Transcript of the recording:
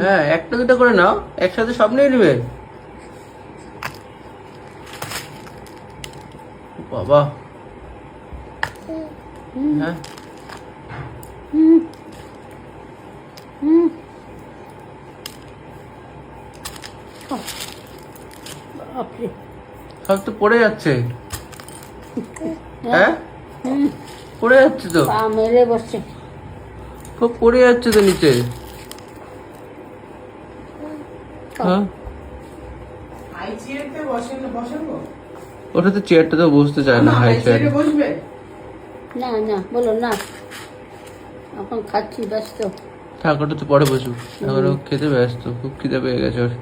হ্যাঁ, একটা দুটো করে নাও, একসাথে সব নিয়ে নেবে। বাবা, হ্যাঁ বাপরে। সব তো পড়ে যাচ্ছে। হ্যাঁ, পড়ে যাচ্ছে তো, পা মেরে বসছে। খুব পড়ে যাচ্ছে তো নিচে। হ্যাঁ, ওটা তো চেয়ারটা তো বসতে চায় না, হাই চেয়ারে বসবে না না, বলো না, এখন খাচ্ছি, ব্যস্ত। থাক, ওটা তো পরে বসুক, এখন ও খেতে ব্যস্ত, খুব খিদে পেয়ে গেছে ওর।